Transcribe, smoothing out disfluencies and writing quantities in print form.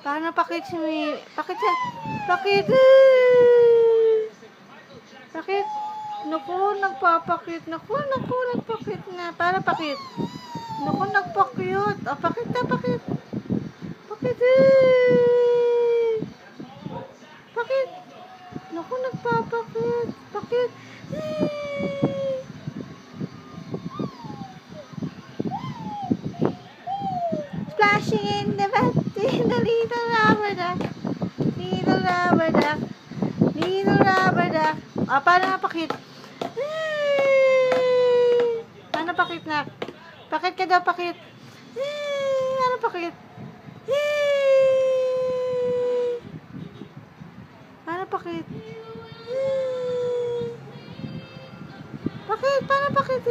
Paano pakit si May? Pakit siya. Pakit. Pakit. Naku, nagpapakit. Naku, nagpakit na. Para pakit. Naku, nagpakyut. O, pakit na, pakit. Pakit. Pakit. Naku, nagpapakit. Pakit. Splashing in the bathtub, the little rubber duck. Little rubber duck. Little rubber duck. Ah, paano nga pakit? Paano pakit na? Pakit ka daw, pakit. Paano pakit? Paano pakit? Pakit, paano pakit?